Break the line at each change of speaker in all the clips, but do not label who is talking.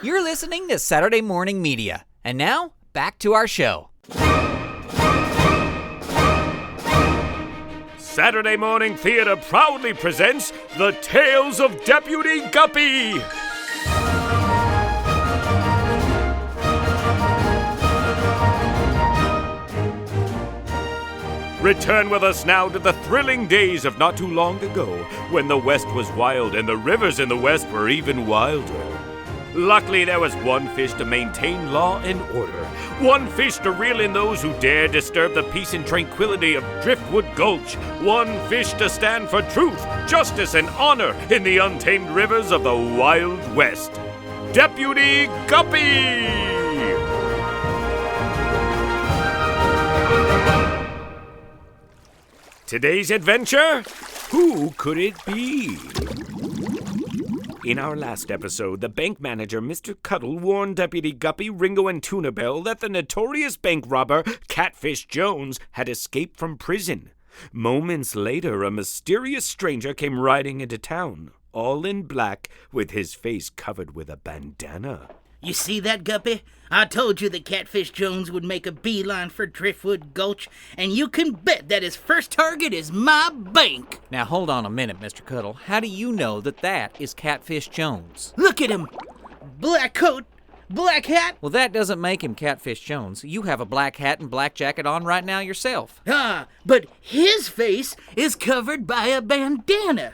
You're listening to Saturday Morning Media. And now, back to our show.
Saturday Morning Theater proudly presents The Tales of Deputy Guppy. Return with us now to the thrilling days of not too long ago, when the West was wild and the rivers in the West were even wilder. Luckily, there was one fish to maintain law and order, one fish to reel in those who dare disturb the peace and tranquility of Driftwood Gulch, one fish to stand for truth, justice, and honor in the untamed rivers of the Wild West. Deputy Guppy! Today's adventure? Who could it be? In our last episode, the bank manager, Mr. Cuttle, warned Deputy Guppy, Ringo, and Tunabelle that the notorious bank robber, Catfish Jones, had escaped from prison. Moments later, a mysterious stranger came riding into town, all in black, with his face covered with a bandana.
You see that, Guppy? I told you that Catfish Jones would make a beeline for Driftwood Gulch, and you can bet that his first target is my bank.
Now, hold on a minute, Mr. Cuttle. How do you know that is Catfish Jones?
Look at him. Black coat, black hat.
Well, that doesn't make him Catfish Jones. You have a black hat and black jacket on right now yourself.
But his face is covered by a bandana.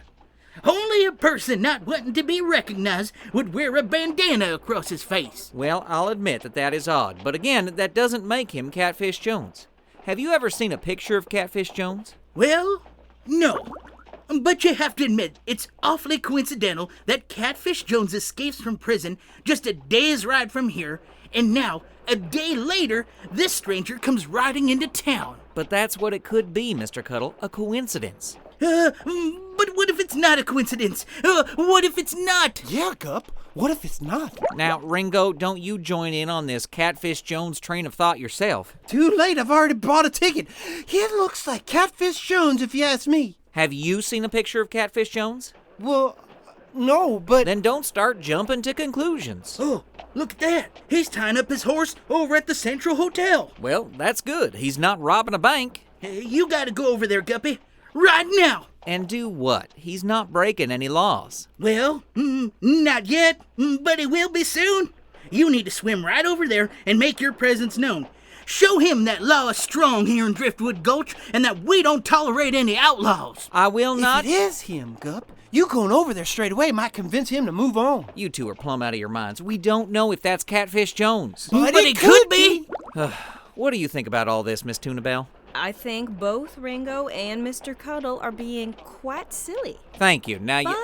Only a person not wanting to be recognized would wear a bandana across his face.
Well, I'll admit that is odd, but again, that doesn't make him Catfish Jones. Have you ever seen a picture of Catfish Jones?
Well, no. But you have to admit, it's awfully coincidental that Catfish Jones escapes from prison just a day's ride from here, and now, a day later, this stranger comes riding into town.
But that's what it could be, Mr. Cuttle, a coincidence.
But what if it's not a coincidence? What if it's not?
Yeah, Gup. What if it's not?
Now, Ringo, don't you join in on this Catfish Jones train of thought yourself.
Too late. I've already bought a ticket. He looks like Catfish Jones, if you ask me.
Have you seen a picture of Catfish Jones?
Well, no, but...
Then don't start jumping to conclusions.
Oh, look at that. He's tying up his horse over at the Central Hotel.
Well, that's good. He's not robbing a bank.
Hey, you gotta go over there, Guppy. Right now.
And do what? He's not breaking any laws.
Well, not yet, but he will be soon. You need to swim right over there and make your presence known. Show him that law is strong here in Driftwood Gulch and that we don't tolerate any outlaws.
I will not.
If it is him, Gup, you going over there straight away might convince him to move on.
You two are plumb out of your minds. We don't know if that's Catfish Jones.
But it could be.
What do you think about all this, Miss Tunabelle?
I think both Ringo and Mr. Cuttle are being quite silly.
Thank you. Now
But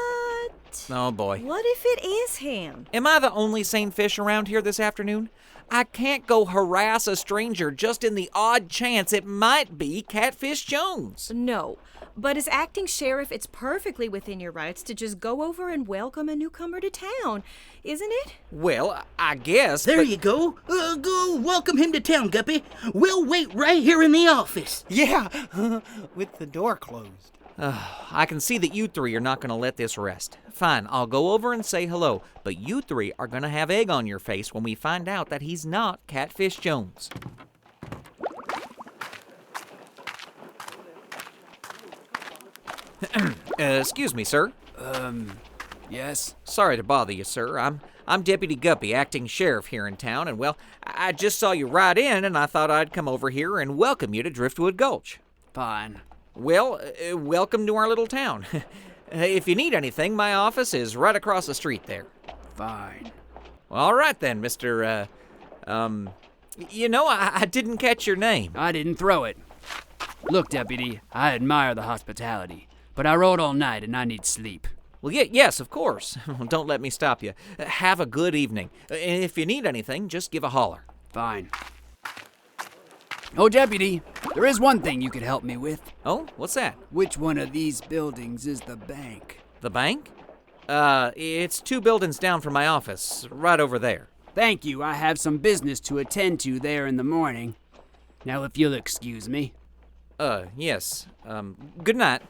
oh, boy.
What if it is him?
Am I the only sane fish around here this afternoon? I can't go harass a stranger just in the odd chance it might be Catfish Jones.
No, but as acting sheriff, it's perfectly within your rights to just go over and welcome a newcomer to town, isn't it?
Well, I guess.
There you go. Go welcome him to town, Guppy. We'll wait right here in the office.
Yeah, with the door closed.
I can see that you three are not going to let this rest. Fine, I'll go over and say hello, but you three are going to have egg on your face when we find out that he's not Catfish Jones. Excuse me, sir.
Yes?
Sorry to bother you, sir. I'm Deputy Guppy, acting sheriff here in town, and, well, I just saw you ride in, and I thought I'd come over here and welcome you to Driftwood Gulch.
Fine.
Well, welcome to our little town. If you need anything, my office is right across the street there.
Fine.
All right then, Mr. I didn't catch your name.
I didn't throw it. Look, Deputy, I admire the hospitality, but I rode all night and I need sleep.
Well, yes, of course. Don't let me stop you. Have a good evening. If you need anything, just give a holler.
Fine. Oh, Deputy, there is one thing you could help me with.
Oh, what's that?
Which one of these buildings is the bank?
The bank? It's 2 buildings down from my office, right over there.
Thank you. I have some business to attend to there in the morning. Now, if you'll excuse me.
Yes. Good night.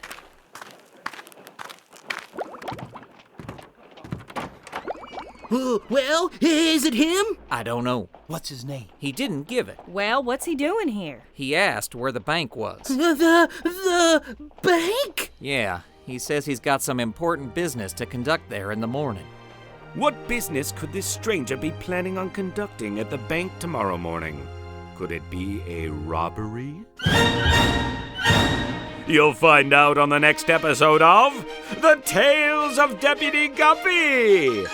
Well, is it him?
I don't know.
What's his name?
He didn't give it.
Well, what's he doing here?
He asked where the bank was.
The bank?
Yeah, he says he's got some important business to conduct there in the morning.
What business could this stranger be planning on conducting at the bank tomorrow morning? Could it be a robbery? You'll find out on the next episode of The Tales of Deputy Guppy!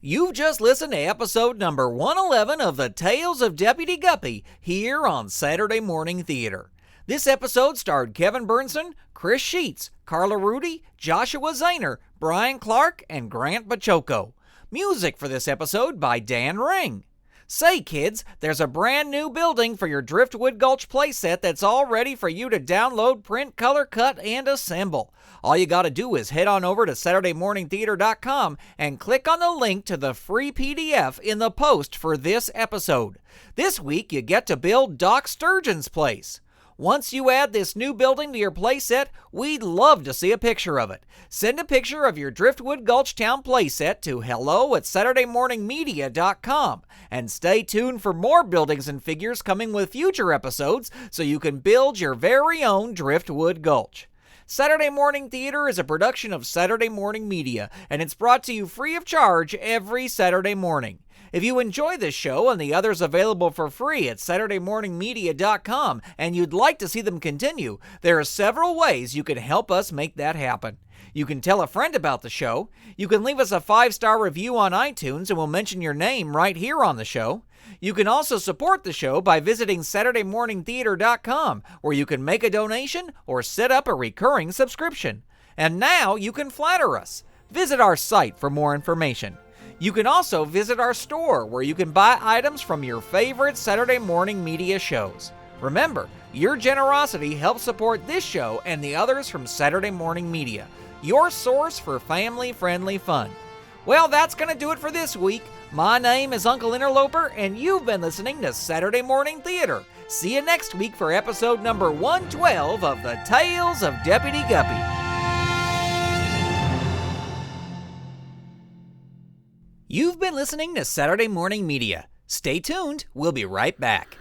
You've just listened to episode number 111 of The Tales of Deputy Guppy here on Saturday Morning Theater. This episode starred Kevin Berntson, Chris Sheets, Carla Rudy, Joshua Zehner, Brian Clark, and Grant Baciocco. Music for this episode by Dan Ring. Say, kids, there's a brand new building for your Driftwood Gulch playset that's all ready for you to download, print, color, cut, and assemble. All you gotta do is head on over to SaturdayMorningTheater.com and click on the link to the free PDF in the post for this episode. This week, you get to build Doc Sturgeon's place. Once you add this new building to your playset, we'd love to see a picture of it. Send a picture of your Driftwood Gulch Town playset to hello@SaturdayMorningMedia.com. And stay tuned for more buildings and figures coming with future episodes so you can build your very own Driftwood Gulch. Saturday Morning Theater is a production of Saturday Morning Media, and it's brought to you free of charge every Saturday morning. If you enjoy this show and the others available for free at SaturdayMorningMedia.com and you'd like to see them continue, there are several ways you can help us make that happen. You can tell a friend about the show. You can leave us a 5-star review on iTunes and we'll mention your name right here on the show. You can also support the show by visiting SaturdayMorningTheater.com, where you can make a donation or set up a recurring subscription. And now you can flatter us. Visit our site for more information. You can also visit our store, where you can buy items from your favorite Saturday Morning Media shows. Remember, your generosity helps support this show and the others from Saturday Morning Media, your source for family-friendly fun. Well, that's going to do it for this week. My name is Uncle Interloper, and you've been listening to Saturday Morning Theater. See you next week for episode number 112 of The Tales of Deputy Guppy. You've been listening to Saturday Morning Media. Stay tuned. We'll be right back.